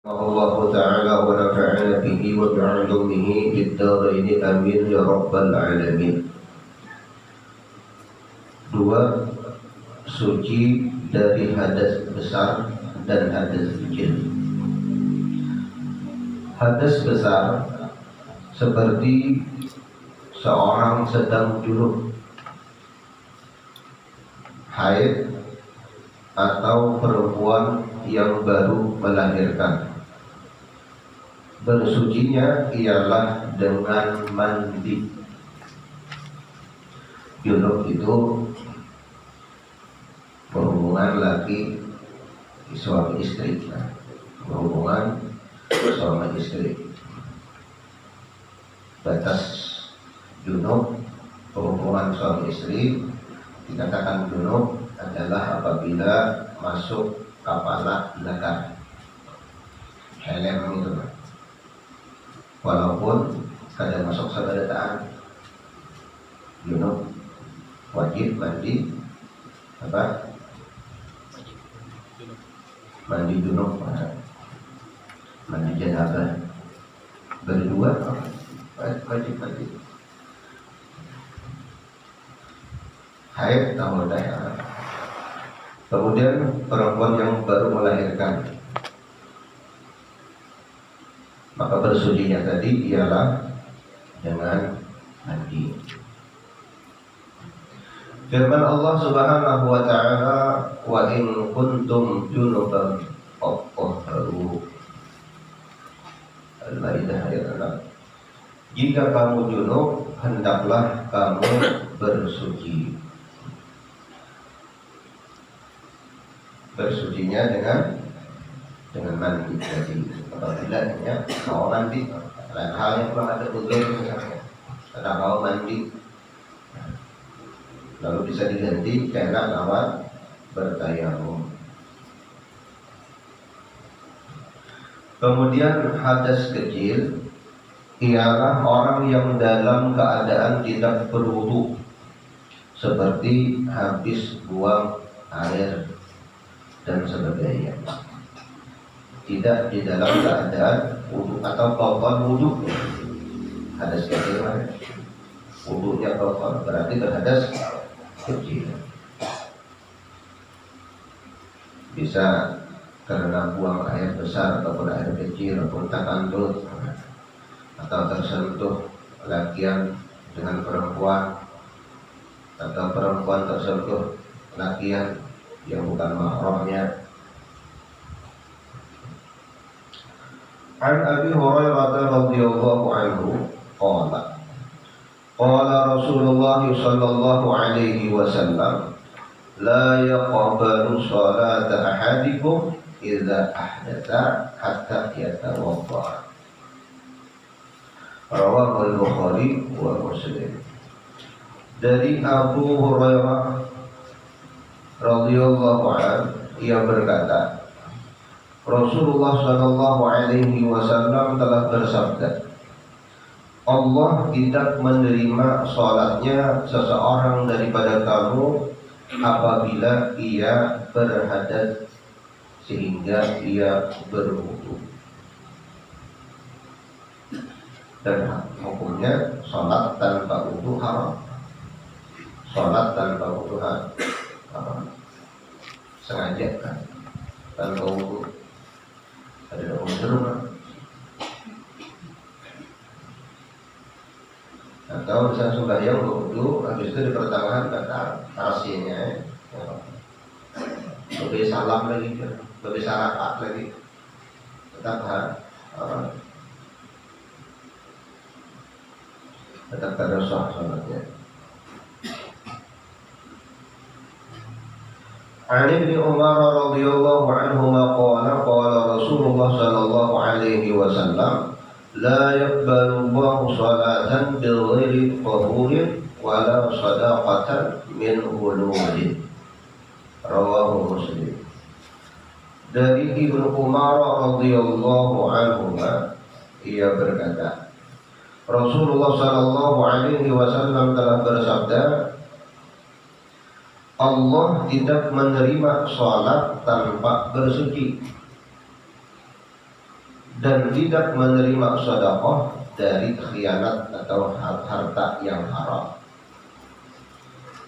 Allah Ta'ala wa nafa'ana bihi wa bi'ulumihi bid-daraini amin ya rabbal alamin. Dua, suci dari hadas besar dan hadas kecil. Hadas besar seperti seorang sedang junub, haid, atau perempuan yang baru melahirkan. Bersucinya ialah dengan mandi. Junub itu berhubungan laki suami istri, berhubungan suami istri. Batas junub berhubungan suami istri dikatakan junub adalah apabila masuk kepala belakang, helm itu, walaupun kada masuk sabadataan. Junub wajib mandi apa? Mandi junub, mandi janabah berdua wajib mandi. Haid tahu dah. Kemudian perempuan yang baru melahirkan, maka bersucinya tadi ialah dengan mandi. Firman Allah Subhanahu wa taala, wa in kuntum junuban fathahharu. Al-Maidah ayat 6. Jika kamu junub, hendaklah kamu bersuci. Bersucinya dengan mandi tadi. Apabila mau mandi, lain hal yang belum ada udhur misalnya, ada mau mandi, lalu bisa diganti karena lawan bertayamum. Kemudian hadas kecil ialah orang yang dalam keadaan tidak berwudu, seperti habis buang air dan sebagainya, tidak di dalam keadaan wudu atau total wudu. Hadas kecil wudunya total, berarti berhadas kecil. Bisa karena buang air besar ataupun air kecil, ataupun takandut, atau tersentuh lakian dengan perempuan, atau perempuan tersentuh lakian yang bukan mahramnya. An Abi Hurairah radhiyallahu anhu qala qala Rasulullah sallallahu alaihi wasallam la yaqbalu salata ahadikum idza ahdatha hatta yatawadda. Rawahu al-Bukhari wa Muslim. Dari Abu Hurairah radhiyallahu anhu, ia berkata, Rasulullah sallallahu alaihi wasallam telah bersabda, Allah tidak menerima salatnya seseorang daripada kamu apabila ia berhadas sehingga ia berwudu. Dan hukumnya salat tanpa wudu haram. Salat tanpa wudu haram. Sengaja kan tanpa wudu ada uzur, atau misalnya sembahyang wudu habis itu di pertengahan kata tarsinya lebih salam lagi, lebih sarakat lagi, tetap tetap ada sah salatnya. An Ibnu Umar radhiyallahu anhuma qala qala Rasulullah sallallahu alaihi wasallam la yaqbalu Allahu salatan bighairi tahurin wala sadaqatan min ghululin. Rawahu Muslim. Dari Ibnu Umar radhiyallahu anhuma, ia berkata, Rasulullah sallallahu alaihi wasallam telah bersabda, Allah tidak menerima salat tanpa bersuci. dan tidak menerima sedekah dari khianat atau harta yang haram.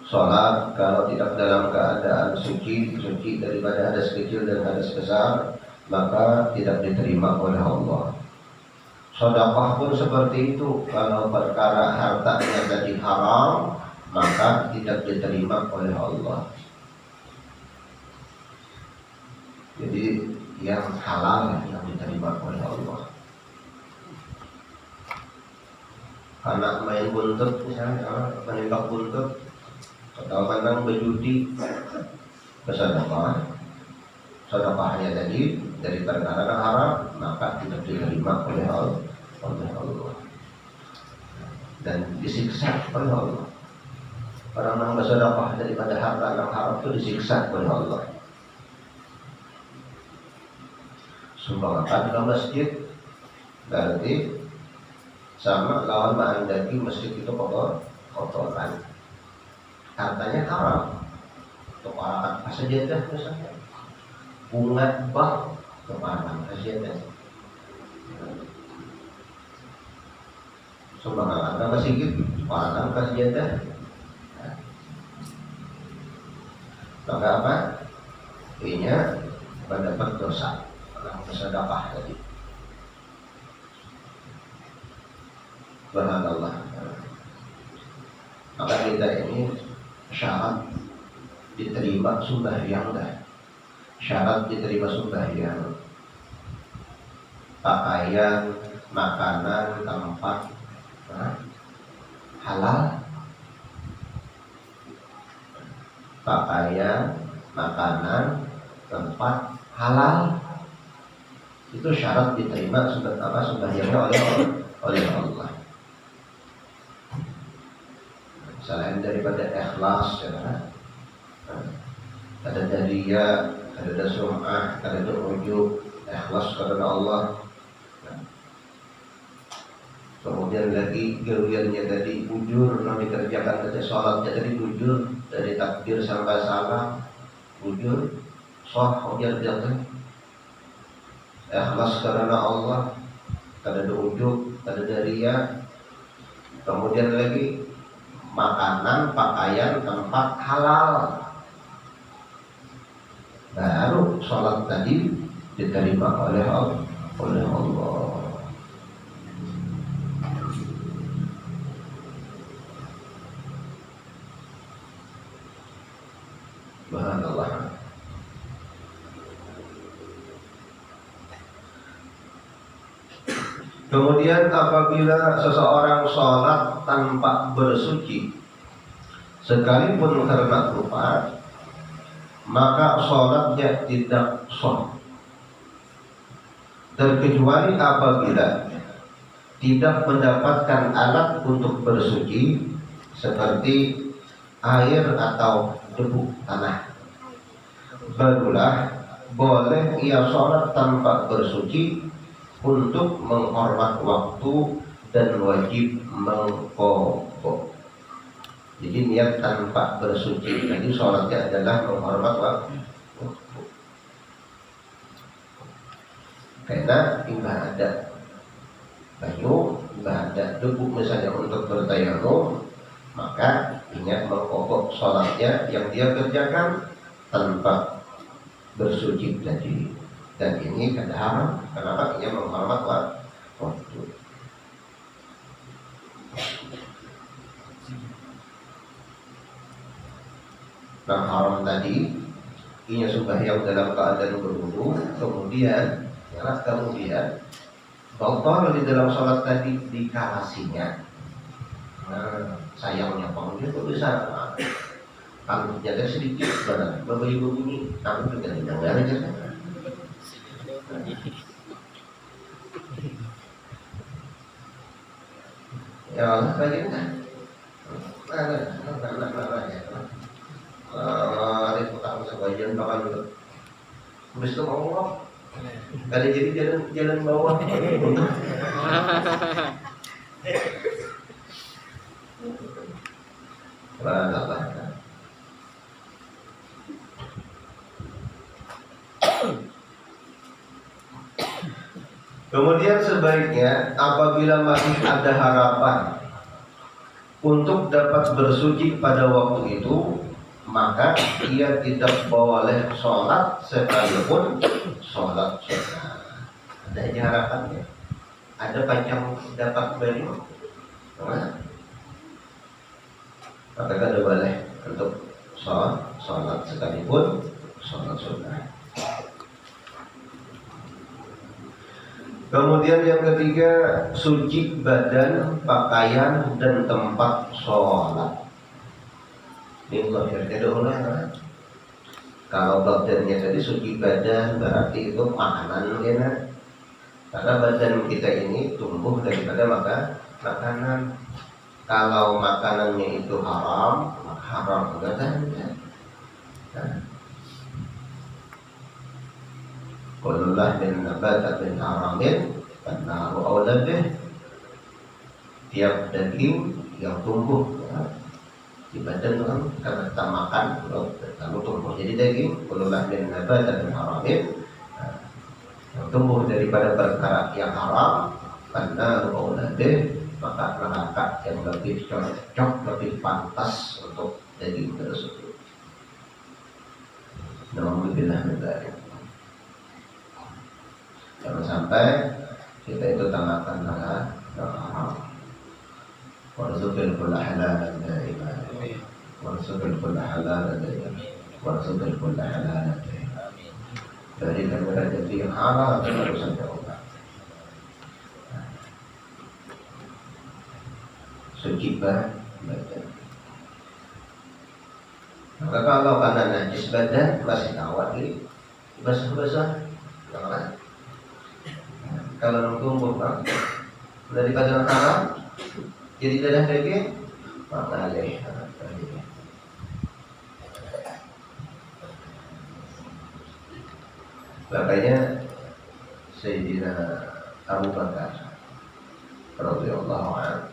Sholat kalau tidak dalam keadaan suci daripada hadas kecil dan hadas besar, maka tidak diterima oleh Allah. Sedekah pun seperti itu, kalau perkara hartanya jadi haram, maka tidak diterima oleh Allah. Jadi yang halal yang diterima oleh Allah. Anak main buntut misalnya, menembak buntut atau menang berjudi, bersedekah, sedekahnya tadi dari perkara yang haram, maka tidak diterima oleh Allah dan disiksa oleh Allah. Orang yang bersedekah daripada harta yang haram itu disiksa oleh Allah. Sumbangkan ke masjid berarti sama lawan menghendaki masjid itu kotoran, hartanya haram. Untuk orang sajadah misalnya, bunga bah untuk orang sajadah. Sumbangkan ke masjid, orang sajadah. Maka apa? Ini mendapat dosa. Bersedekah tadi. Subhanallah. Maka kita ini syarat diterima sembahyang dah. Syarat diterima sembahyang, pakaian, makanan, tempat halal. Pakaian, makanan, tempat halal. Itu syarat diterima sembahyangnya oleh Allah. Selain daripada ikhlas, ya, ada dariyah, ada sum'ah, ada ujub, ikhlas karena Allah. Kemudian lagi geruyannya tadi jujur, non dikerjakan dari sholatnya tadi jujur, dari takbir sampai salam jujur, sah ujar-ujar. Ikhlas karena Allah, ada ujub, ada dariyah. Kemudian lagi makanan, pakaian, tempat halal. Baru sholat tadi diterima oleh Allah. Subhanallah. Kemudian apabila seseorang sholat tanpa bersuci, sekalipun karena lupa, maka sholatnya tidak sah. Terkecuali apabila tidak mendapatkan alat untuk bersuci seperti air atau debu tanah, barulah boleh ia sholat tanpa bersuci untuk menghormat waktu dan wajib mengqadha. Jadi niat tanpa bersuci, jadi sholatnya adalah menghormat waktu. Karena imbah ada banyu, imbah ada debu misalnya untuk bertayamum, maka ingat mengqadha sholatnya yang dia kerjakan tanpa bersuci tadi. Dan ini kada haram. Kenapa? Ia menghormat waktu. Nah, haram tadi ia sembahyang dalam keadaan berwudu, kemudian batal di dalam sholat tadi dikalasinya. Nah, sayangnya pengunjung itu bisa kalau jaga sedikit benar memberi bunyi, tapi tidak didengar aja. Ya Allah bagian ada utang sebagian bakal dulu. Habis itu mau ada jadi jalan bawah. Kemudian sebaiknya apabila masih ada harapan untuk dapat bersuci pada waktu itu, maka ia tidak boleh sholat sekalipun sholat sunnah. Ada aja harapannya. Ada pancang dapat baju, maka tidak boleh untuk sholat sekalipun sholat sunnah. Kemudian yang ketiga, suci badan, pakaian, dan tempat sholat. Ini lahirnya dulu ya. Kalau badannya tadi suci badan, berarti itu makanan ya. Karena badan kita ini tumbuh daripada makanan. Kalau makanannya itu haram, maka haram badannya. Kulullah min nabatat min haramin Fannaru awlabih. Tiap daging yang tumbuh di badan kan karena kita makan lalu tumbuh jadi daging. Kulullah min nabatat min haramin, yang tumbuh daripada perkara yang haram. Fannaru awlabih, maka neraka yang lebih cocok, lebih pantas untuk daging tersebut. Alhamdulillah mendadak. Jangan sampai kita itu tamakan hal yang haram. Warzuqil kulla halalan da'iman. Warzuqil kulla halalan da'iman. Warzuqil kulla halalan da'iman. Dari rezeki yang halal terus sampai Allah. Suci badan. Maka kalau karena najis badan masih awal ini basah-basah, jangan. Kalau tumbuh daripada haram jadi darah daging, maka alih. Makanya Sayyidina Abu Bakar radhiyallahu anhu,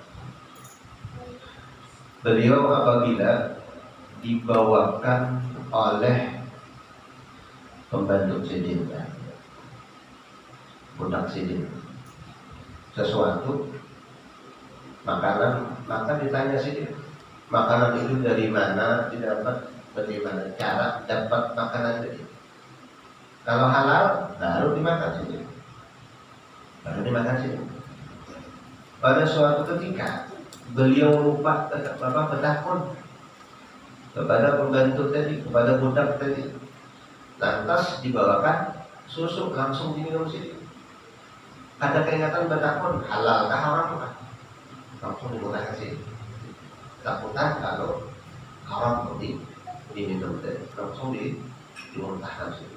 beliau apabila dibawakan oleh pembantu Sayyidina budak sidin sesuatu makanan, maka ditanya sidin, makanan itu dari mana didapat, bagaimana cara dapat makanan itu. Kalau halal baru dimakan sidin, Pada suatu ketika beliau lupa bertakun kepada pembantu tadi, kepada budak tadi, lantas dibawakan susu langsung diminum sidin. Ada keingatan bertakun halal kah haram kah? Langsung dimuntahkan sih. Takutan kalau haram diminum tadi, langsung dimuntahkan sih.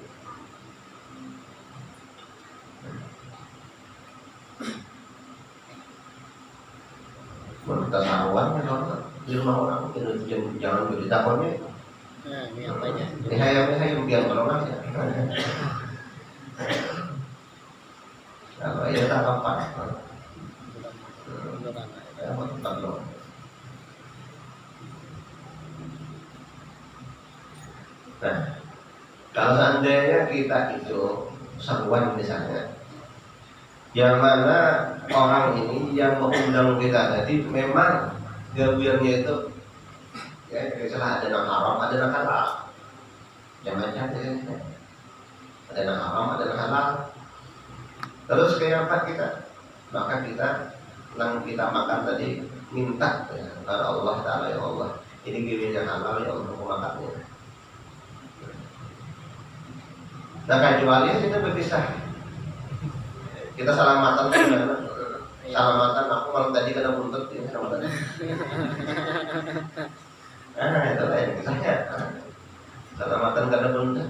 Menurut saruan kan di rumah orang jangan beri takonnya. Ini apanya? Ini hayam biar orang ya. Kalau ya tak apa. Nah, kalau seandainya kita itu seruan misalnya, yang mana orang ini yang mengundang kita tadi memang gawirnya itu ya misalnya ada yang haram, ada yang halal. Jangan jangan ada yang haram, ada yang halal. Terus kayak apa kita? Maka kita makan tadi minta ya, kepada Allah Ta'ala, ya Allah, ini gini yang halal ya Allah, aku makannya. Nah kecuali kita berpisah, kita salamatan gimana? Salamatan aku malam tadi kena buntut ya salamatan. Itu lain kisahnya. Salamatan kena buntut.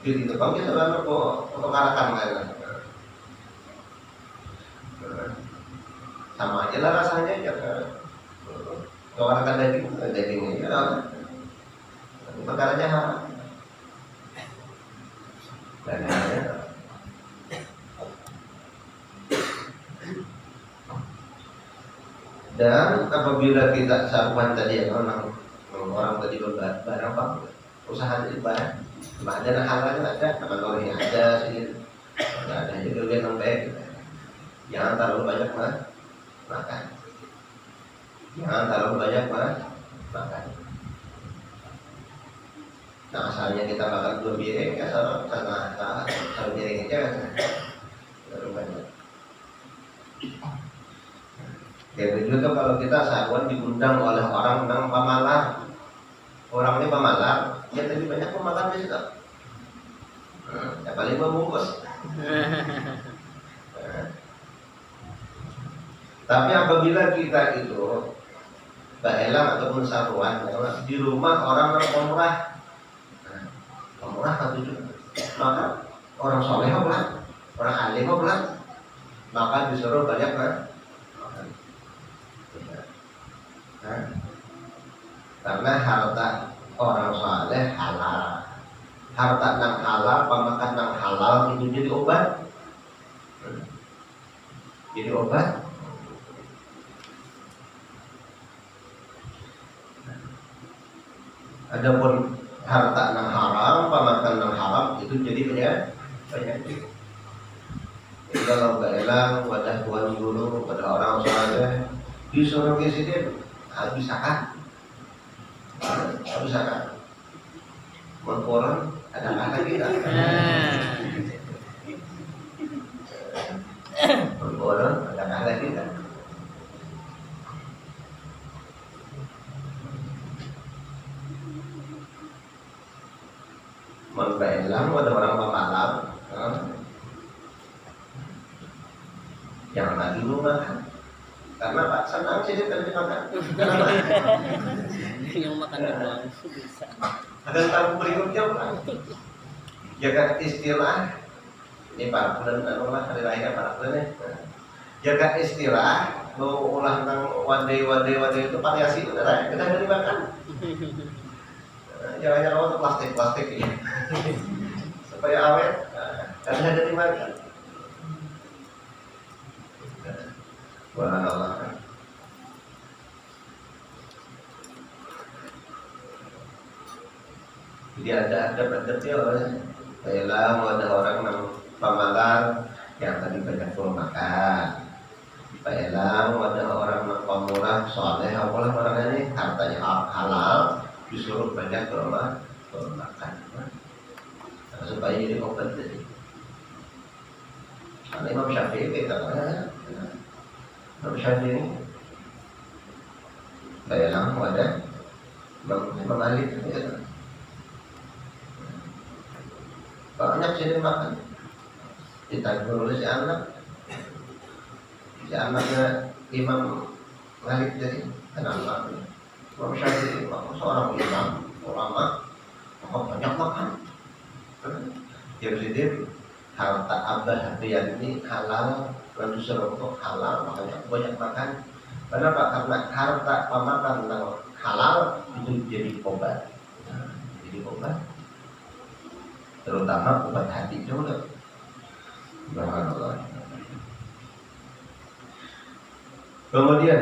Gitu kami selalu untuk arahkan lain. Sama aja lah rasanya ya. Kalau arahkan dagingnya ya. Perkaranya haram. Dan apabila kita saruan tadi ya orang tadi barang apa usaha tadi barang, ada halalnya ada, nama lornya ada sih, ada juga yang baik. Jangan terlalu banyak makan. Jangan terlalu banyak makan. Nah, asalnya kita makan 2 piring, ya satu piring aja kan. Terlalu banyak. Ya juga kalau kita seharian diundang oleh orang yang pemalas, orang ini pemalas, dia tadi banyak makan di situ. Ya paling membungkus. Tapi apabila kita itu baelang ataupun saruan di rumah orang pemurah, pemurah satu juga, maka orang soleh pulang, orang alim pulang, maka disuruh banyak makan. Karena harta orang soleh halal, harta nang halal, pemakan nang halal itu jadi obat, jadi obat. Adapun harta nang haram, pemakan nang haram itu jadi penyakit. Jadi kalau baelang wadah tuan guru pada orang soleh disuruh presiden habis akan mengkoron ada kata kita mengkoron ada kata kita. Membaelang ada orang pemalam, jangan lagi makan. Karena Pak senang sih tadi makan. Kenapa? Yang makan doang bisa. Ada tamu berikutnya pulang. Jaga istilah. Ini para bulan adalah hari raya para bulan ya. Jaga istilah. Mau ulah tentang wadai itu variasi beneran. Kita dari makan. Jangan untuk plastik ini. Supaya awet. Karena dari makan. Subhanallah. Jadi ada adab-adabnya orang. Baiklah, ada orang yang pemalar yang tadi banyak makan. Baiklah, ada orang yang pemurah soleh, apalah orang ini hartanya halal, disuruh banyak makan. Nah, supaya jadi obat jadi. Karena Imam Syafi'i katanya. Imam Syafi'i bayalang wadah Malik ya. Banyak sih makan ditanggung oleh si anaknya Imam Malik jadi kenapa Imam Syafi'i seorang imam ulama banyak makan jadi harta abah hadiah ini halal lalu disuruh untuk halal makanya banyak makan. Kenapa? Karena harta pemakan yang halal itu jadi obat, jadi obat, terutama obat hati juga. Subhanallah. Kemudian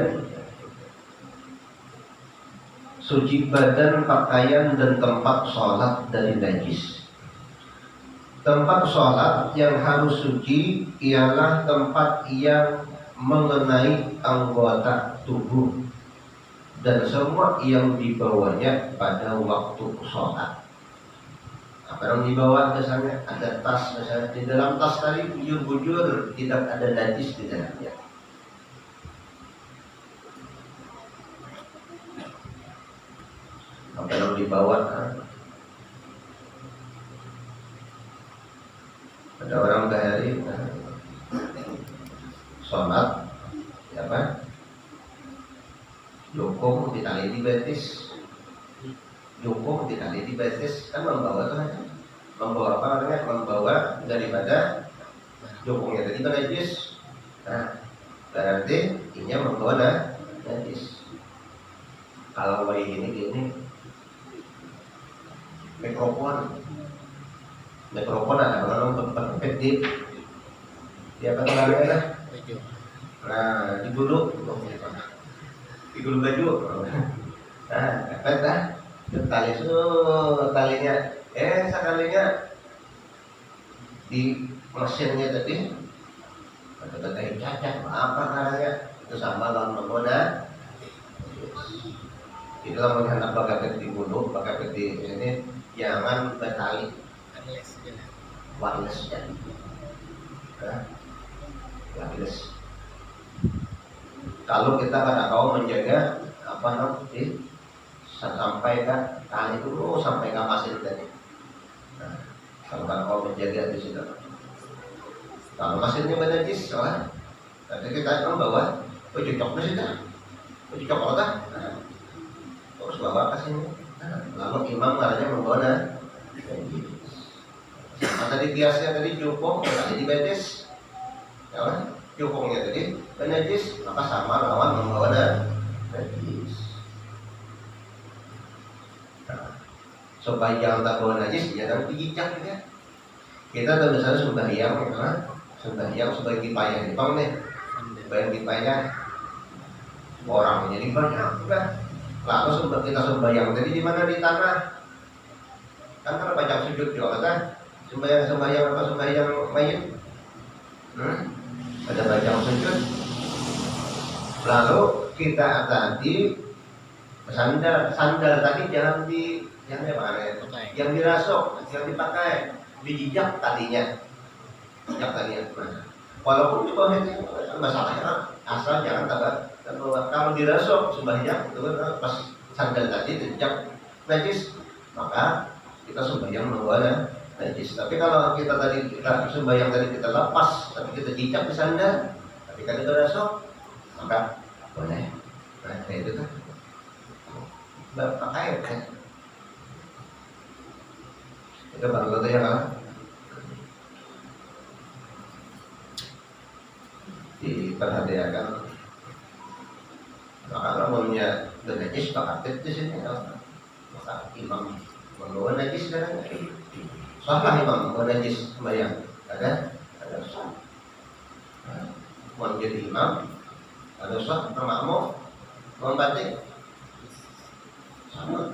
suci badan, pakaian dan tempat sholat dari najis. Tempat sholat yang harus suci ialah tempat yang mengenai anggota tubuh dan semua yang dibawanya pada waktu sholat. Apa yang dibawa misalnya ada tas, misalnya di dalam tas tadi bujur-bujur tidak ada najis di dalamnya. Apa yang dibawa? Ada orang dari sholat, apa? Jokong ditali di betis, jokong ditali di betis, kan membawa tuh, membawa apa namanya? Membawa daripada jokongnya tadi najis. Nah, berarti ini membawa najis. Kalau kayak gini mikrofon ada orang untuk perfect dia apa namanya? Nah, di gulu baju. Nah, efek dah. Tali talinya. Sekalinya di mesinnya tadi kata-kata yang cacat, apa caranya? Itu sama lawan menggoda. Itulah menghendak pakai peti bulu, pakai peti ini jangan bertali, Unless yun na. wireless ya, wireless. Kalau kita tidak tahu menjaga apa namanya, sampai ke tali dulu sampai ke pasir tadi. Nah, kalau tidak tahu menjaga di situ. Kalau pasirnya berajis, soalnya nanti kita akan bawa, cocok di situ, cocok apa? Terus bawa ke sini. Lalu imam caranya menggoda. Sama tadi kiasnya tadi cukong, tadi dibetes, ya kan? Cukongnya tadi najis, maka sama lawan menggoda najis. Nah, supaya jangan tak bawa najis, jangan digicak ya. Kita tak bisa sembahyang, sembahyang sebagai kipayah di pang nih, sebagai kipayah orang jadi banyak kan. Lalu kita sembahyang tadi di mana, di tanah. Kan kalau banyak sujud juga kan. Sembahyang apa sembahyang mayit? Ada banyak sujud. Lalu kita tadi sandal tadi jangan di yang dirasuk, yang dipakai, dijijak tadinya. Jijak tadinya. Walaupun di bawah itu masalahnya asal jangan kalau dirasuk sembahyang itu pas sandal tadi dijak najis, maka kita sembahyang menggoda najis. Tapi kalau kita sembahyang tadi kita lepas, tapi kita jijak di sandal, tapi kita dirasuk, maka boleh. Nah itu kan pakai kan. Itu baru kata ya kan. Diperhatikan. Maka kalau punya najis pakai di sini, maka imam membawa najis dan salah imam membawa najis sembahyang. Ada sah. Mau jadi imam, ada sah makmum membatik sama.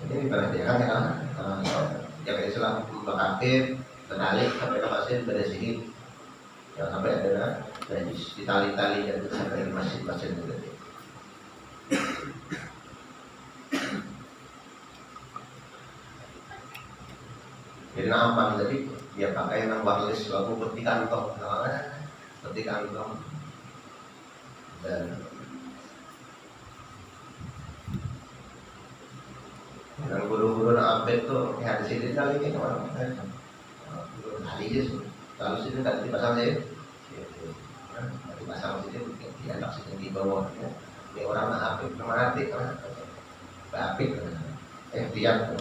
Ini diperhatikan ya kan. Jaga Islam membakar terbalik sampai ke pasir bersihin, jangan sampai ada najis di tali-tali dan sampai ke masjid-masjid itu. Jadi nampak tadi dia pakai yang wireless lalu peti kantong, peti kantong dan yang guru-guru nak update tuh ya di sini kali ini orang hari itu kalau sini tadi dipasang sih, dipasang sini di atas sini di bawah. Ini orang nak apik, kemana apik, apik, tiap.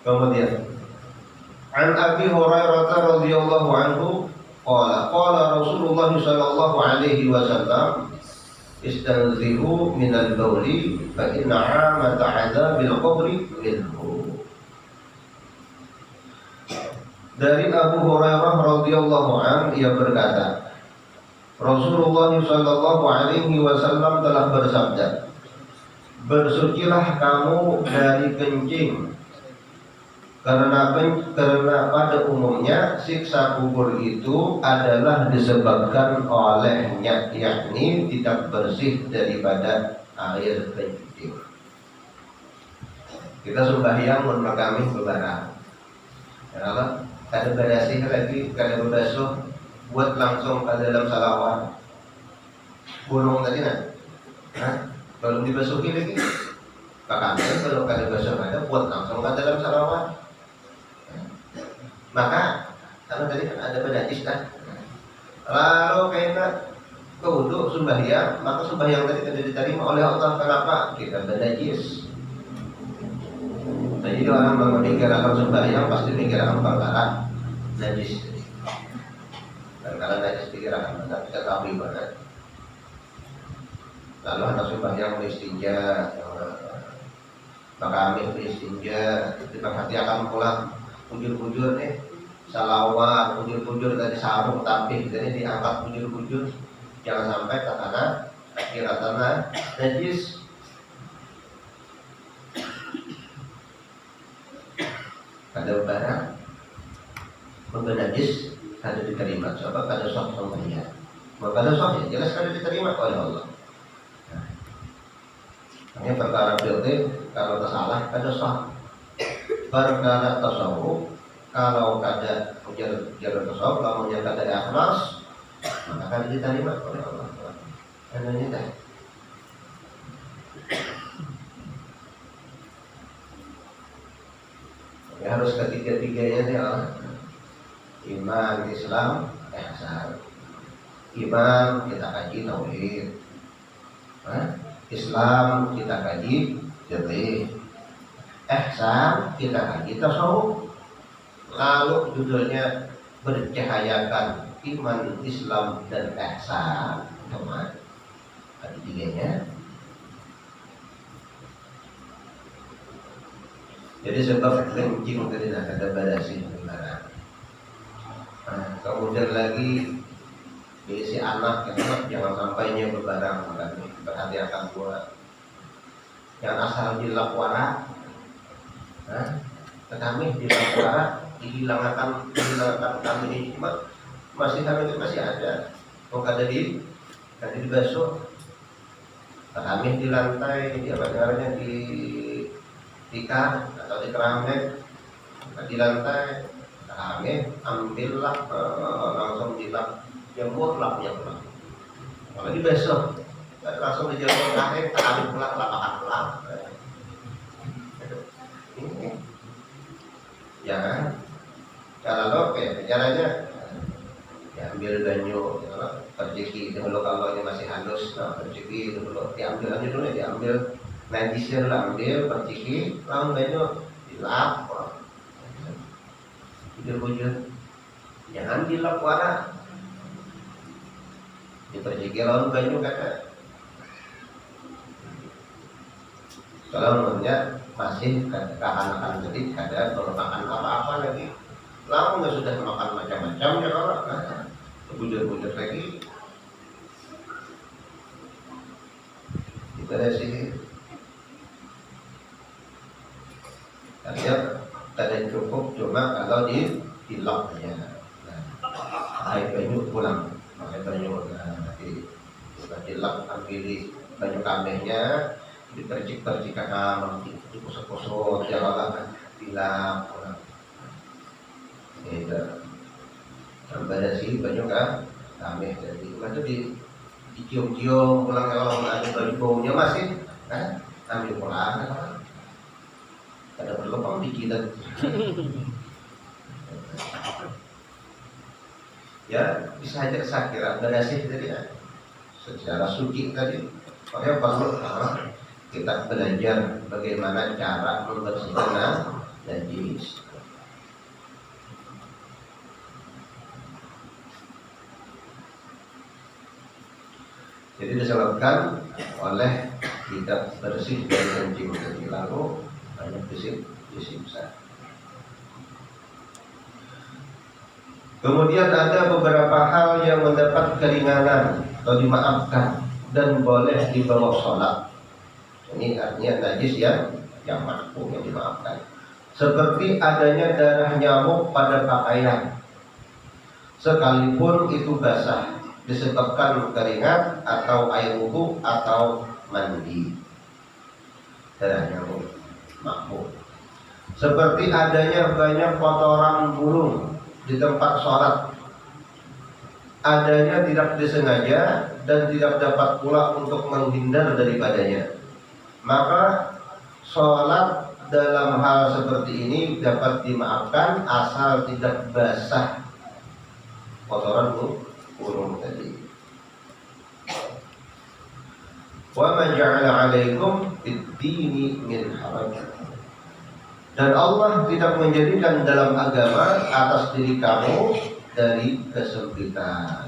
Kemudian, an Abi Hurairah radhiyallahu anhu qala Rasulullah sallallahu alaihi wasallam istanzihu minal bawli fa inna 'amata 'adzabil qabri minhu. Dari Abu Hurairah radhiyallahu anhu ia berkata, Rasulullah sallallahu alaihi wasallam telah bersabda, bersucilah kamu dari kencing karena pada umumnya siksa kubur itu adalah disebabkan olehnya, yakni tidak bersih daripada air kencing. Kita sembahyang memegang beberapa. Kenapa? Kada bersih lagi, kada berbasuh, buat langsung ke dalam salawat. Burung tadi belum dibasuhi lagi. Kakaknya kalau kada basuh ada, buat langsung ke dalam salawat. Maka karena tadi kan ada najis kan. Lalu kaitan kewudu sembahyang, maka sembahyang tadi tidak diterima oleh Allah. Kenapa? Kita bernajis. Jadi orang memikirkan sembahyang pasti mikirkan perkara najis. Dan kalau najis pikirkan benar, kita tahu banget. Lalu anak sembahyang beristinja, maka ambil beristinja, kita pasti akan pulang. Bujur-bujur nih, salawat, bujur-bujur dari sarung tapi ini diangkat bujur-bujur, jangan sampai ke tanah, akhirnya tanah najis. kada barang mengenajis kada diterima sebab kada sah samanya. Maka kada sah ya jelas kada diterima oleh Allah. Nah, hanya perkara fikih kalau tersalah kada sah. Perkara tasawuf kalau kada jalan tasawuf lamunnya kada ikhlas maka kada diterima oleh Allah. Karena ini dah. Ya, harus ketiga-tiganya nih iman, Islam, ihsan. Iman kita kaji tauhid, Islam kita kaji fikih, ihsan kita kaji tasawuf. Lalu judulnya bercahayakan iman, Islam dan ihsan, teman. Ketiganya. Jadi sebab kencing tadi nak kata badasi gimana? Kemudian lagi si anak jangan sampainya berbarang dan berhati akan buat yang asal dilap warak, kami dilap warak dihilangkan kami ini cuma masih kami masih ada. Kok ada di basuh, kami di lantai di apa namanya di tikar atau di keramik di lantai kami ambillah langsung dilap jemur lapnya pulang. Kalau di besok langsung dijemur kahit kami pulang lapakan pulang. Ini ya kan kalau oke caranya ya ambil banyu perciki dulu kalau ini masih halus perciki dulu diambil aja dulu diambil najisnya dulu ambil perciki lalu banyu dilap bujur-bujur jangan dilap warna diperciki lalu banyu kata kalau menurutnya masih kekanak-kanak sedikit kada kalau makan apa-apa lagi lalu nggak sudah makan macam-macam ya kalau bujur-bujur lagi itu ada sih artinya tidak cukup cuma kalau dilap ya air banyu pulang air banyu nanti dilap ambil banyu kambingnya dipercik-percik karena dikusuk-kusuk jalan dilap pulang itu ada sih banyak kan kambing jadi itu dicium-cium pulang kalau ada bau-baunya masih kan ambil pulang kan ada berlubang di kita ya bisa aja saya kira berhasil tadi ya secara suci tadi makanya perlu kita belajar bagaimana cara membersihkan najis. Jadi disebabkan oleh tidak bersih dari kencing tadi lalu banyak disiksa. Kemudian ada beberapa hal yang mendapat keringanan atau dimaafkan dan boleh dibawa sholat. Ini artinya najis yang makruh yang dimaafkan. Seperti adanya darah nyamuk pada pakaian, sekalipun itu basah disebabkan keringat atau air wudhu atau mandi. Darah nyamuk makruh. Seperti adanya banyak kotoran burung di tempat sholat, adanya tidak disengaja dan tidak dapat pula untuk menghindar daripadanya, maka sholat dalam hal seperti ini dapat dimaafkan asal tidak basah kotoran burung tadi. Wa ma ja'ala 'alaikum fid-dini min haraj. Dan Allah tidak menjadikan dalam agama atas diri kamu dari kesempitan.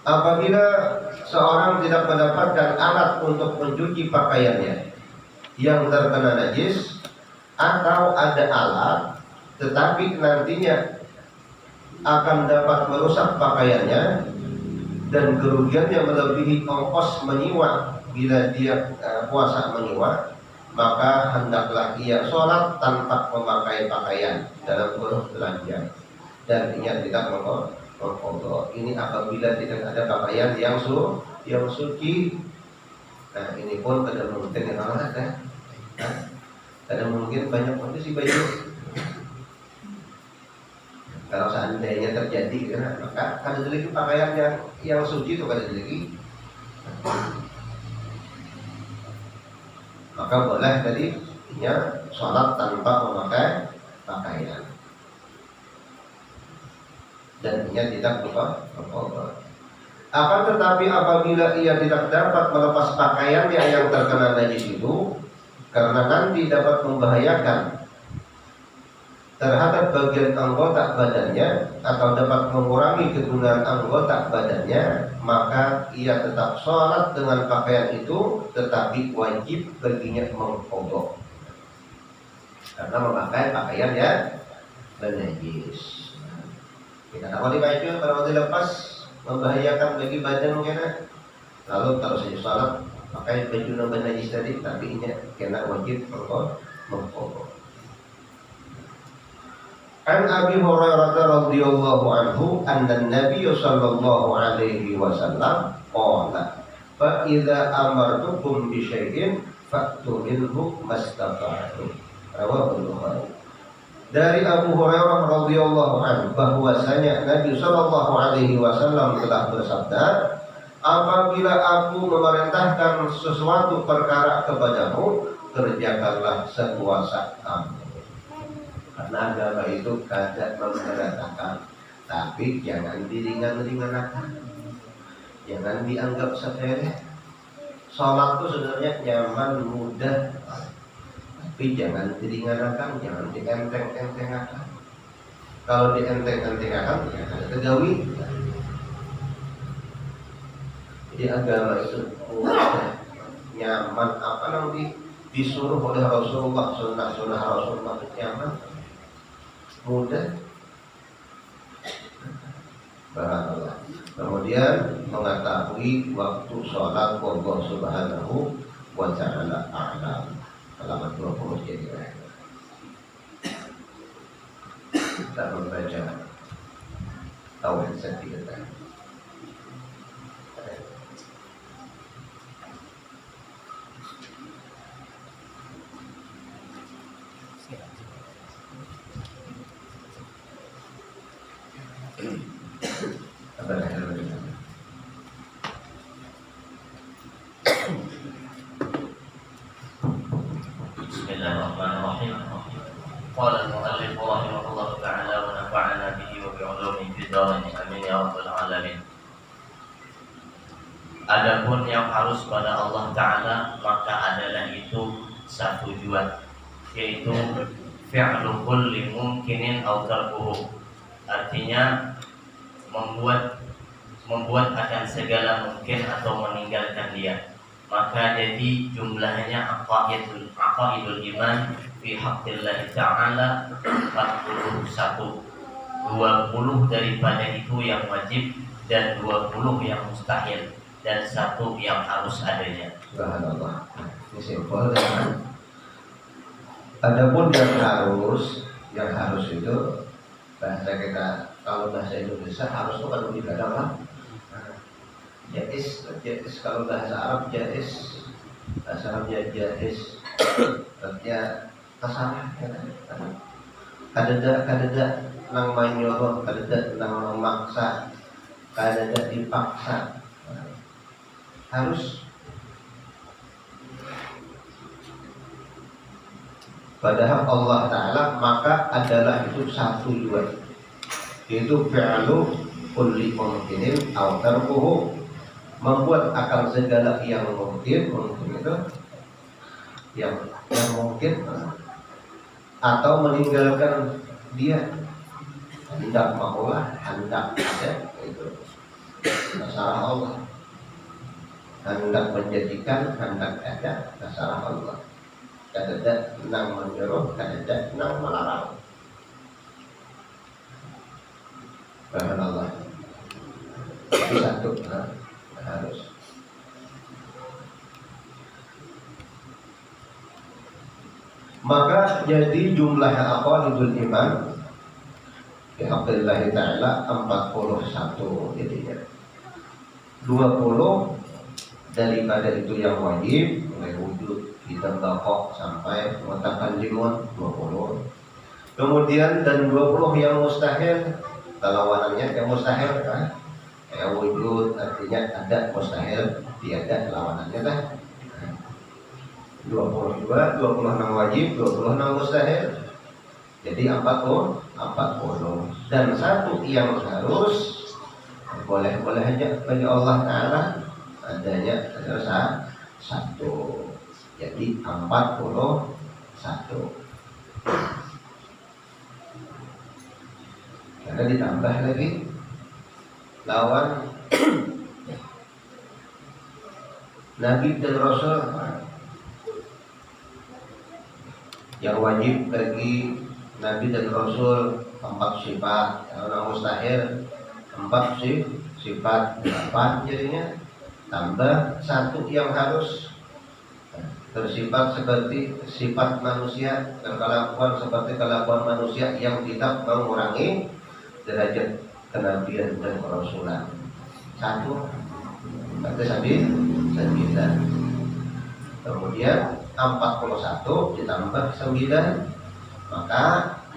Apabila seorang tidak mendapatkan alat untuk mencuci pakaiannya yang terkena najis, atau ada alat tetapi nantinya akan dapat merusak pakaiannya dan kerugiannya melebihi ongkos menyewa bila dia puasa menyewa, maka hendaklah ia sholat tanpa memakai pakaian dalam kurung telanjang dan ia tidak mengkodok. Ini apabila tidak ada pakaian yang suci. Nah ini pun kadang mungkin yang ada, kadang mungkin banyak kondisi baju. Kalau seandainya terjadi, maka kada lagi pakaian yang suci itu kada lagi. Maka boleh tadi ya sholat tanpa memakai pakaian dan ia tidak berkodok. Akan tetapi apabila ia tidak dapat melepas pakaiannya yang terkena najis itu, karena nanti dapat membahayakan terhadap bagian anggota badannya atau dapat mengurangi kegunaan anggota badannya, maka ia tetap sholat dengan pakaian itu, tetapi wajib baginya mengkodok karena memakai pakaian yang najis. Kita tak boleh baju kalau dilepas membahayakan bagi badan mungkin. Lalu kalau saya sholat pakai baju yang najis tadi, tapi ini kena wajib mengkodok. An Abi Hurairah radhiyallahu anhu anna Nabi sallallahu alaihi wasallam qala fa idza amartukum bi syai'in fa'tu minhu mastata'tum. Rawahu Bukhari. Dari Abu Hurairah radhiyallahu anhu bahwasanya Nabi sallallahu alaihi wasallam telah bersabda, apabila aku memerintahkan sesuatu perkara kepadamu, kerjakanlah sekuasa kamu. Karena agama itu kadang memberatkan, tapi jangan diringan-ringankan, jangan dianggap sepele. Sholat itu sebenarnya nyaman, mudah, tapi jangan diringankan, jangan dienteng-entengkan. Kalau dienteng-entengkan, ya ada tegawi. Jadi agama itu mudah, nyaman, apa nanti disuruh oleh Rasulullah, sunnah-sunnah Rasulullah itu nyaman, mudah. Barakallah. Kemudian mengetahui waktu sholat Allah Subhanahu wa ta'ala a'lam. Halaman 20 jadi kita membaca tauhid kita. Bismillahirrahmanirrahim. Qala al-mu'allif rahimahullahu ta'ala wa nafa'ana bihi wa bi'ulumihi fid dharain amin ya rabbal alamin. Adapun yang harus pada Allah Ta'ala maka adalah itu satu jua, yaitu fi'lu kulli mumkinin aw tarkuhu. Artinya membuat akan segala mungkin atau meninggalkan dia. Maka jadi jumlahnya aqaidul iman fi haqqillah ta'ala 41. 20 daripada itu yang wajib dan 20 yang mustahil dan 1 yang harus adanya. Subhanallah. Ini simpel kan? Adapun yang harus itu bahasa kita, kalau bahasa Indonesia harus itu kan lebih kadang lah. Jais kalau bahasa Arab jais, bahasa Arab jais, artinya tersalah. Kadada nang manyoro, kadada nang memaksa, kadada dipaksa. Harus. Padahal Allah Ta'ala maka adalah itu satu jua, yaitu fi'lu kulli mumkinin aw tarkuhu, membuat akan segala yang mungkin itu yang mungkin, atau meninggalkan dia. Hendak maulah, hendak ada, itu terserah Allah. Hendak menjadikan, hendak ada, terserah Allah. Kadada nang menyuruh, kadada nang melarang. Subhanallah. Itu satu harus. Maka jadi jumlah aqaidul iman fi haqqillahi ta'ala 41 jadinya. 20 daripada itu yang wajib, mulai wujud ditambah kok sampai mutakallimun 20. Kemudian dan 20 yang mustahil, lawanannya yang mustahil kan? Kayak wujud artinya ada, mustahil tiada, lawanannya kan? 22, 26 wajib, 26 mustahil. Jadi 40. Dan satu yang harus boleh-boleh aja bagi Allah Ta'ala adanya adalah satu. Jadi 41. Karena ditambah lagi lawan Nabi dan Rasul. Yang wajib bagi Nabi dan Rasul 4 sifat, yang mustahil 4 sifat, 8 jadinya, tambah satu yang harus bersifat seperti sifat manusia, berkelakuan seperti kelakuan manusia yang tidak mengurangi derajat kenabian dan kerasulan. 1 berarti 9. Kemudian 41 ditambah 9, maka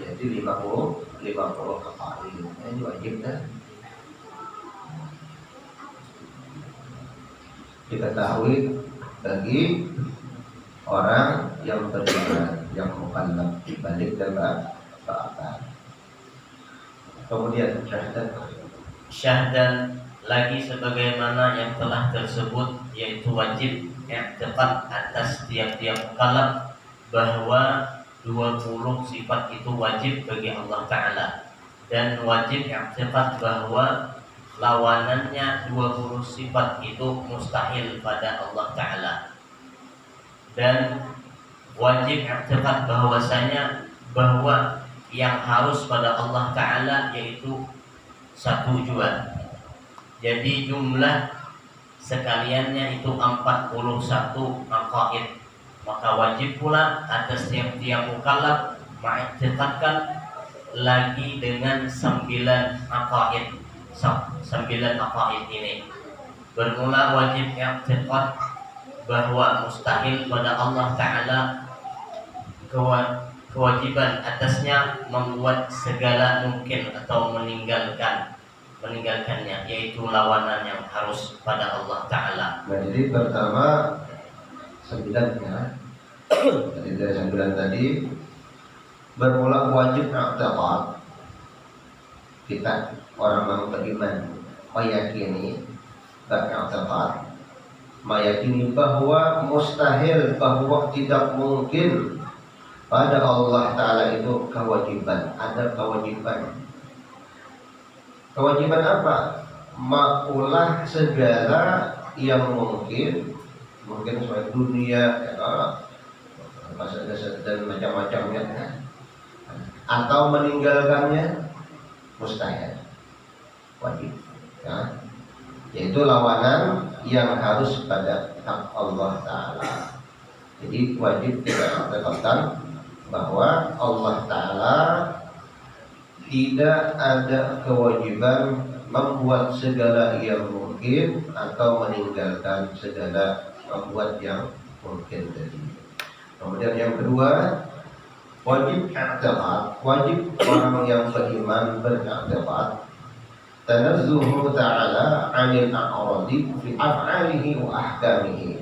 jadi 50 kali. Ini wajib dah. Diketahui bagi orang yang beriman, yang mukallaf, balik dan berakal. Kemudian syahdan lagi sebagaimana yang telah tersebut, yaitu wajib i'tiqad atas tiap-tiap mukallaf bahwa 20 sifat itu wajib bagi Allah Ta'ala, dan wajib i'tiqad bahwa lawanannya 20 sifat itu mustahil pada Allah Ta'ala, dan wajib i'tiqad bahwasanya bahwa yang harus pada Allah Ta'ala yaitu satu jua. Jadi jumlah sekaliannya itu 41 aqaid. Maka wajib pula atas tiap-tiap mukallaf mengiktikadkan lagi dengan 9 aqaid. 9 aqaid ini. Bermula wajib i'tiqad bahwa mustahil pada Allah Ta'ala kewajiban atasnya membuat segala mungkin atau meninggalkannya, yaitu lawanan yang harus pada Allah Ta'ala. Nah, jadi pertama 9 ya. Jadi dari 9 tadi bermula wajib i'tiqad. Kita orang yang beriman meyakini meyakini bahwa mustahil, bahwa tidak mungkin pada Allah Ta'ala itu kewajiban. Ada kewajiban. Kewajiban apa? Makulah segala yang mungkin sebagai dunia, dan macam-macamnya, atau meninggalkannya mustahil, wajib, ya. Yaitu lawanan yang harus pada hak Allah Ta'ala. Jadi wajib kita katakan bahwa Allah Ta'ala tidak ada kewajiban membuat segala yang mungkin atau meninggalkan segala membuat yang mungkin tadi. Kemudian yang kedua, wajib i'tiqad, wajib orang yang beriman beriktikad tanazzuhu ta'ala 'anil a'radi fi af'alihi wa ahkamihi.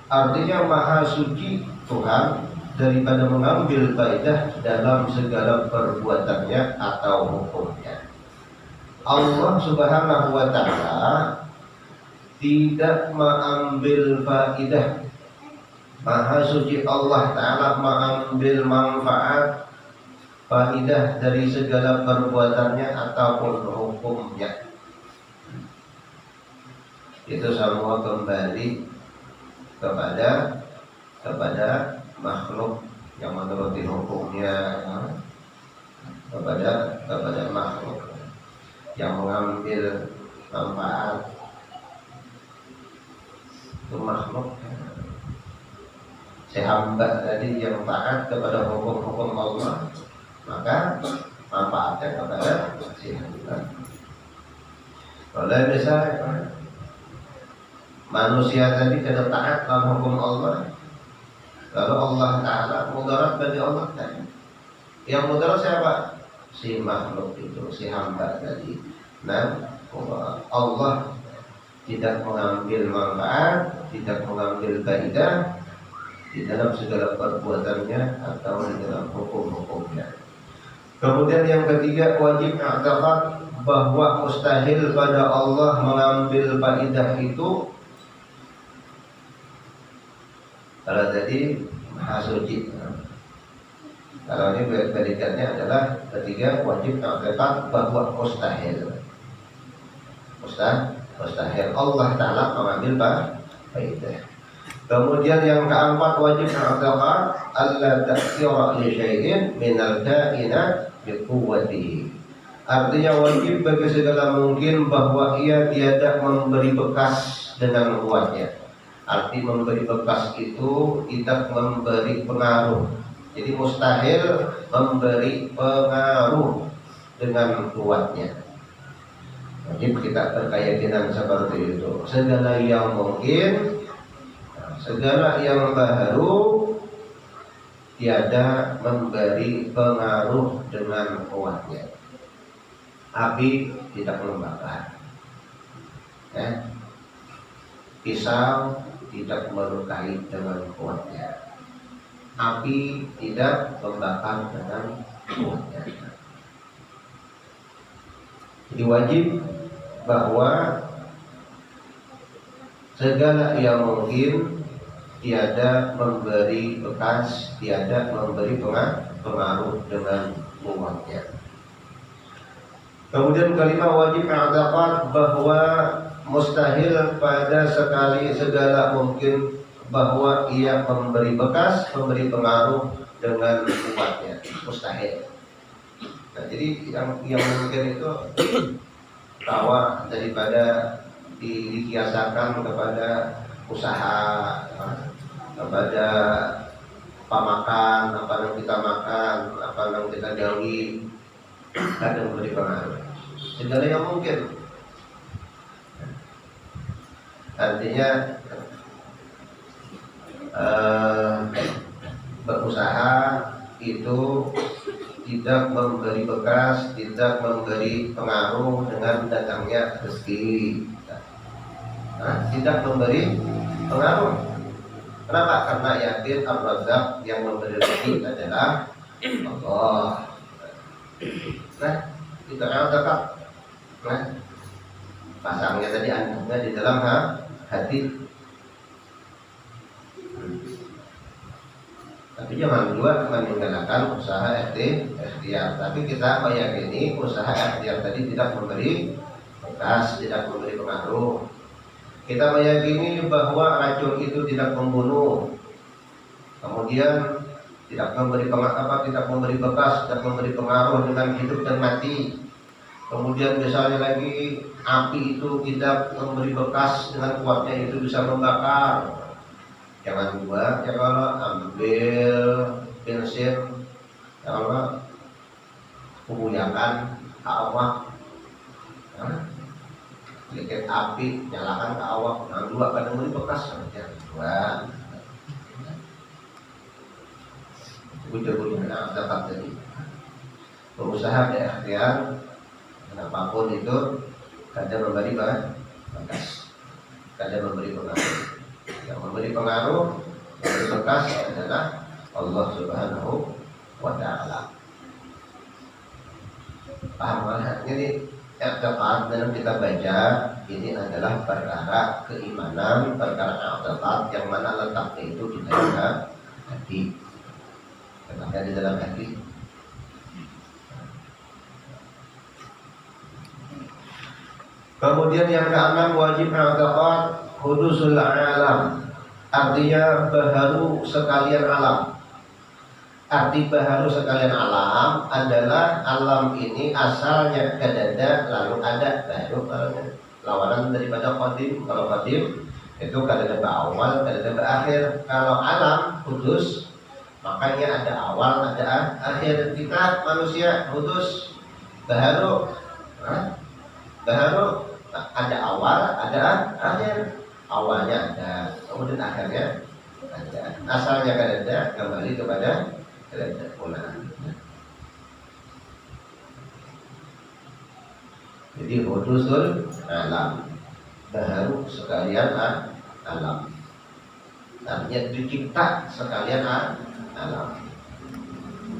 Artinya maha suci Tuhan daripada mengambil faedah dalam segala perbuatannya atau hukumnya. Allah Subhanahu wa Ta'ala tidak mengambil faedah. Maha suci Allah Ta'ala mengambil manfaat faedah dari segala perbuatannya ataupun hukumnya. Itu semua kembali kepada makhluk yang menuruti hukumnya, kepada makhluk yang mengambil manfaat. Itu makhluk si hamba tadi yang taat kepada hukum-hukum Allah, maka manfaatnya kepada si hamba. Kalau misalnya manusia tadi tidak taat dalam hukum Allah, lalu Allah Ta'ala mudarat bagi Allah tadi. Yang mudarat siapa? Si makhluk itu, si hamba tadi. Nah, Allah tidak mengambil manfaat, tidak mengambil faedah di dalam segala perbuatannya atau di dalam hukum-hukumnya. Kemudian yang ketiga, wajib i'tiqad bahwa mustahil pada Allah mengambil faedah itu. Kalau tadi maha suci, kalau ini predikatnya adalah ketiga, wajib i'tiqad bahwa mustahil. Mustahil Allah Ta'ala mengambil faedah. Kemudian yang keempat, wajib i'tiqad alla ta'thira li syai'in minal kainat bi quwwatihi. Artinya wajib bagi segala mungkin bahwa ia tiada memberi bekas dengan kuatnya. Arti memberi bekas itu tidak memberi pengaruh. Jadi mustahil memberi pengaruh dengan kuatnya. Wajib kita berkeyakinan seperti itu. Segala yang mungkin, segala yang baru tiada memberi pengaruh dengan kuatnya. Api tidak membakar, pisau tidak melukai dengan kuatnya. Api tidak membakar dengan kuatnya. Jadi wajib bahwa segala yang mungkin tiada memberi bekas, tiada memberi pengaruh dengan kuatnya. Kemudian kelima, wajib i'tiqad bahwa mustahil pada segala mungkin bahwa ia memberi bekas, memberi pengaruh dengan kuatnya. Mustahil. Nah, jadi yang mungkin itu tawa daripada dikiasakan kepada usaha, kepada pamakan, apa yang kita makan, apa yang kita jauhi, ada memberi pengaruh. Segala yang mungkin. Artinya berusaha itu tidak memberi bekas, tidak memberi pengaruh dengan datangnya rezeki. Tidak memberi pengaruh. Kenapa? Karena yakin Ar-Razzaq yang memberi rezeki adalah Allah. Nah, itu yang tetap. Nah, pasangnya tadi anaknya di dalam hati. Tapi jangan juga meninggalkan usaha ikhtiar. Tapi kita meyakini usaha ikhtiar tadi tidak memberi bekas, tidak memberi pengaruh. Kita meyakini bahwa racun itu tidak membunuh. Kemudian tidak memberi tidak memberi bekas, tidak memberi pengaruh dengan hidup dan mati. Kemudian misalnya lagi api itu tidak memberi bekas, dengan kuatnya itu bisa membakar. Jangan juga ya kalau ambil bensin, kalau kubuyakan ke awak, sedikit api nyalakan ke awak, jangan dua kadang memberi bekas, jangan dua. Bujuk-bujuk tetap jadi berusaha di ikhtiar, apapun itu kadang memberi bekas, kadang memberi pengaruh. Yang memberi pengaruh, memberi bekas adalah Allah Subhanahu wa Ta'ala. Paham kan? Ini i'tiqad dalam kita baca ini adalah perkara keimanan, perkara i'tiqad yang mana letaknya itu di dalam hati. Letaknya di dalam hati. Kemudian yang keenam, wajib i'tiqad hudusul alam, artinya baharu sekalian alam. Arti baharu sekalian alam adalah alam ini asalnya kadada lalu ada baru lawanan daripada qadim. Kalau qadim Itu kadang awal, kadang akhir. Kalau alam kudus, makanya ada awal, ada akhir. Kita manusia kudus, baharu, baharu ada awal, ada akhir. Awalnya ada, kemudian akhirnya ada. Asalnya kada, kembali kepada kada pula. Jadi hudusul alam, baharu sekalian alam. Artinya dicipta sekalian alam.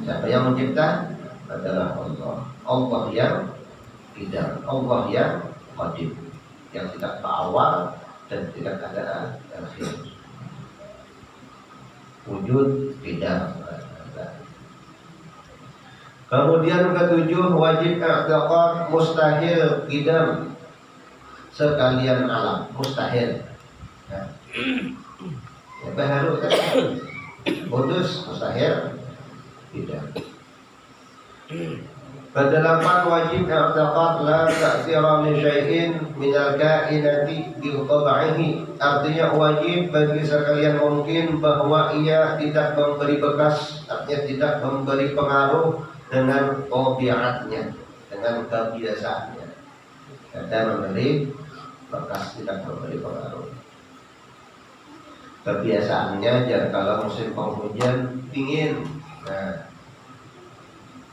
Siapa yang mencipta? Adalah Allah. Allah yang tidak, Allah yang qadim, yang tidak awal dan tidak ada akhir. Wujud tidak ada. Kemudian ketujuh, wajib i'tiqad mustahil qidam, sekalian alam, mustahil. Ya. Ya, baharu kan? Kudus mustahil tidak. Kedelapan, wajib i'tiqad la ta'sira min syai'in minal kainati bi tab'ihi. Artinya wajib bagi sekalian mungkin bahwa ia tidak memberi bekas, artinya tidak memberi pengaruh dengan tabiatnya, dengan kebiasaannya. Ada memberi bekas, tidak memberi pengaruh. Kebiasaannya kalau musim penghujan dingin, nah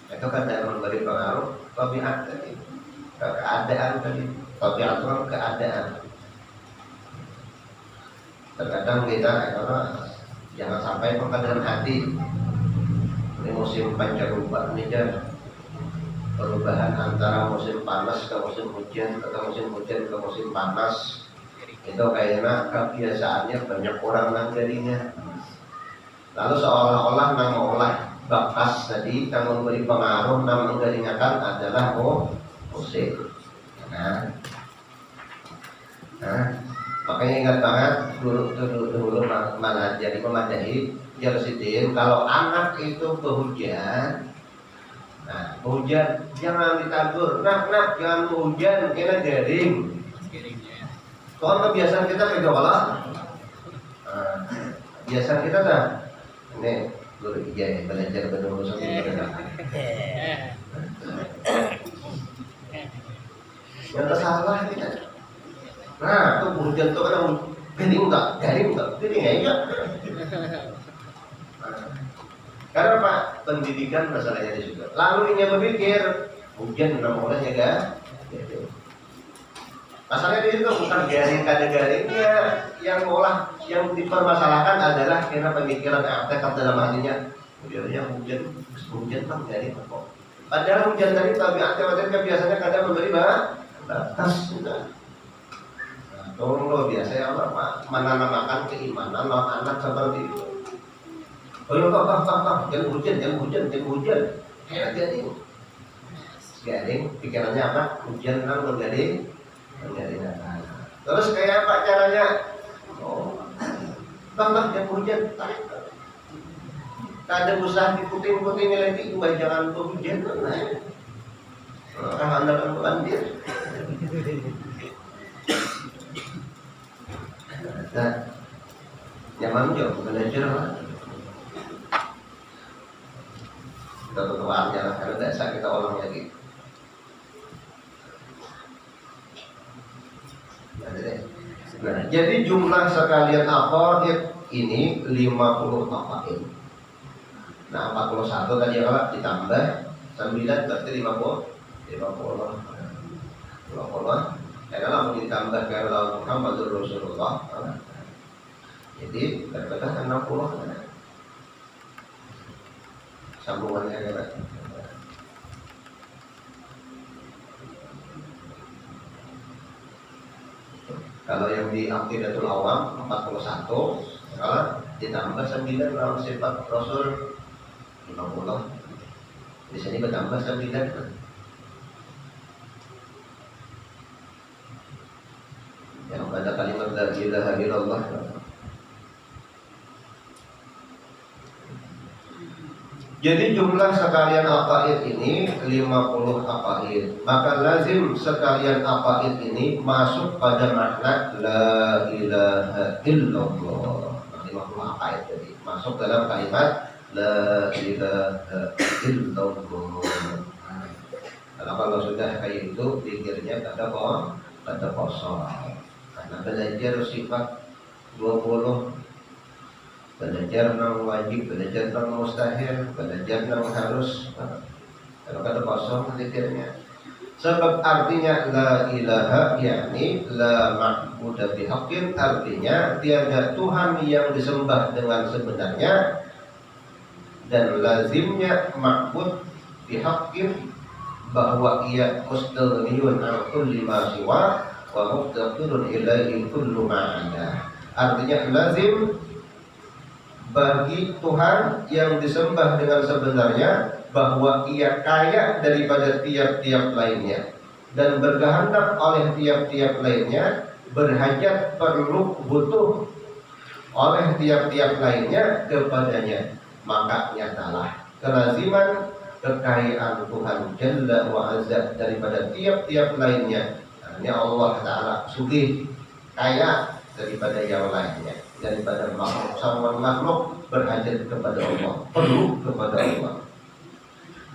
itu kan tidak memberi pengaruh tabiat tadi, keadaan tadi. Tabiat itu keadaan. Terkadang kita jangan sampai pengkaderan hati. Ini musim pancaruba ini kan, perubahan antara musim panas ke musim hujan, atau musim hujan ke musim panas. Itu kayaknya kebiasaannya banyak orang menggalinya. Lalu seolah-olah nama olah bakas tadi yang memberi pengaruh, nama menggalingakan adalah musim. Makanya ingat banget dulu mana jadi pemadahi Jarsidin, kalau anak itu kehujan, nah hujan jangan ditagur, nak jangan hujan, kena garing. Soal kebiasaan kita beda olah. Kebiasaan kita dah, ini guru iya belajar benar yang salah kita. Nah, tuh hujan tuh kan garing enggak, aja. Karena Pak, pendidikan masalahnya di situ. Lalu ini berpikir hujan namanya kan? Masalahnya di situ bukan garing kada garingnya, yang olah yang dipermasalahkan adalah karena pemikiran tekad dalam hatinya. Kemudiannya hujan kan garing kok. Padahal hujan tadi tabiatnya biasanya kadang memberi batas sudah. Tolong lo biasanya Allah menanamkan keimanan anak seperti itu. Oh ya Pak, jangan hujan. Hati-hati. Garing, pikirannya apa? Hujan kan menggaring. Terus kayak apa caranya? Oh, jangan hujan. Tak ada usaha diputing-puting lagi, jangan hujan. Orang anda kan bandir. Nah, nyaman jauh belajar lah. Kita tutup aja lah, karena dasar kita ulang lagi. Nah, jadi jumlah sekalian aqaid ini 50 aqaid. Nah, 41 tadi kalau ditambah 9 berarti 50. Karena mau ditambah kalau Muhammadur Rasulullah. Jadi berkata 60. Sambungannya kan. Kalau yang di Aqidatul Awam 41, kalau ditambah 9 dalam sifat Rasul 50. Di sini bertambah 9. Yang pada kalimat la ilaha illallah. Jadi jumlah sekalian aqaid ini 50 aqaid. Maka lazim sekalian aqaid ini masuk pada makna la ilaha illallah. 50 aqaid jadi masuk dalam kalimat la ilaha illallah. Nah, kalau sudah kayak itu pikirnya kata kosong. Karena belajar sifat 20, belajar nang wajib, belajar nang mustahil, belajar nang harus. Kalau kata kosong pikirnya. Sebab artinya la ilaha yakni la ma'budu bihaqqin, artinya tiada Tuhan yang disembah dengan sebenarnya, dan lazimnya ma'bud bihaqqin bahwa ia mustaghniyun an kulli ma siwa wa muftaqirun ilaihi kullu ma ada. Artinya lazim bagi Tuhan yang disembah dengan sebenarnya bahwa ia kaya daripada tiap-tiap lainnya dan berkehendak oleh tiap-tiap lainnya, berhajat perlu butuh oleh tiap-tiap lainnya kepadanya. Maka nyatalah kelaziman kekayaan Tuhan Jalla wa Azza daripada tiap-tiap lainnya. Artinya Allah Ta'ala sugih, kaya daripada yang lainnya, daripada makhluk. Semua makhluk berhajat kepada Allah, perlu kepada Allah,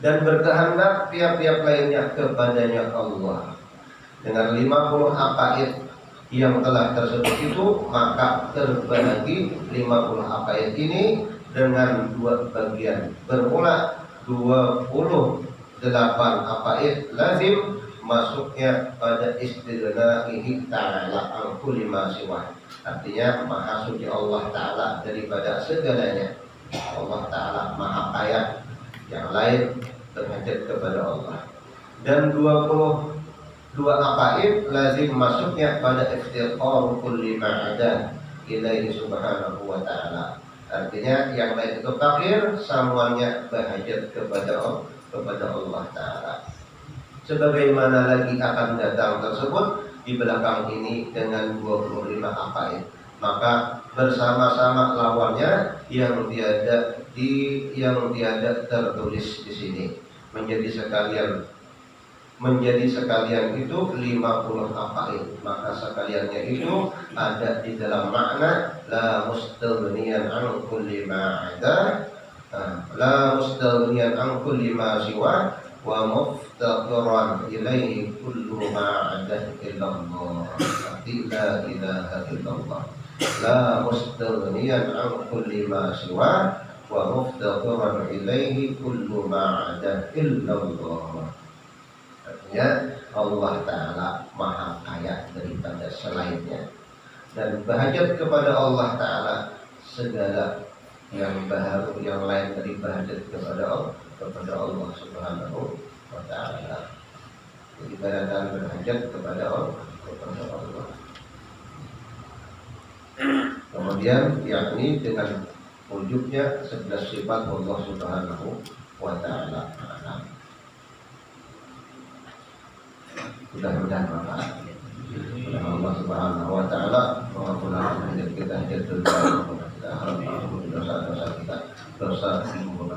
dan berkehendak tiap-tiap lainnya kepadanya Allah. Dengan 50 aqaid yang telah tersebut itu, maka terbagi 50 aqaid ini dengan dua bagian. Bermula 28 aqaid lazim masuknya pada istighnaihi ta'ala an kulli ma siwa. Artinya maha suci Allah Ta'ala daripada segalanya. Allah Ta'ala maha kaya, yang lain berhajat kepada Allah. Dan 22 aqaid lazim masuknya pada iftiqar kulli ma'ada ilaihi subhanahu wa ta'ala. Artinya yang lain itu fakir, semuanya berhajat kepada Allah Ta'ala. Sebagaimana lagi akan datang tersebut di belakang ini dengan 25 aqaid. Maka bersama-sama lawannya yang tiada tertulis di sini menjadi sekalian itu 50 aqaid. Maka sekaliannya itu ada di dalam makna la mustaghniyan an kulli ma ada, la mustaghniyan an kulli ma siwa wa muftaqiran ilaihi kullu ma ada illallah. La ilaha illallah. La mustaghniyan an kulli ma siwa wa muftaqiran ilaihi kullu ma ada illallah. Artinya Allah Ta'ala maha kaya daripada selainnya, dan berhajat kepada Allah Ta'ala segala yang baru yang lain dari berhajat kepada Allah Subhanahu wa Ta'ala. Jadi berhajat kepada Allah. Kemudian yakni dengan wujudnya 11 sifat Allah Subhanahu wa Ta'ala. Mudah-mudahan manfaat. Allah Subhanahu wa Ta'ala mengampuni hajat kita, hajat dunia, kita harap dosa-dosa kita, dosa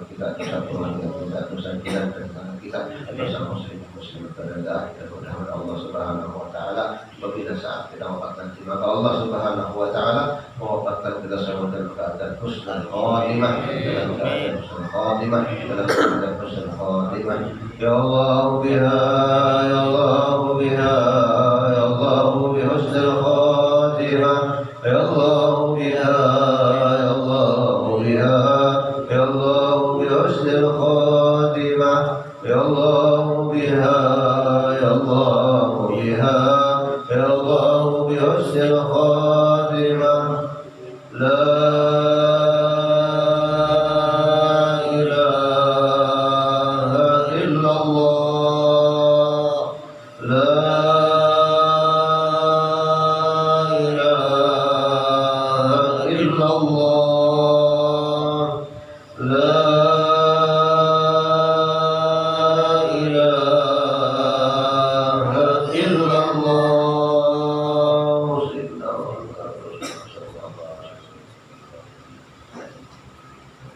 kita, dosa keluarga kita, dosa kita dan kita, dosa muslim berada. Dan mudah-mudahan Allah Subhanahu wa Ta'ala apabila saat kita wafat nanti, maka Allah Subhanahu wa Ta'ala mewafatkan kita semua dalam keadaan husnul khatimah, dalam keadaan husnul khatimah, dalam keadaan husnul khatimah. Ya Allah biha, ya Allah biha, ya Allah bihusnul khatimah, ya Allah biha, ya Allah biha, ya Allah bihusnul khatimah, ya Allah biha, ya Allah biha, ya Allah bihusnul khatimah. La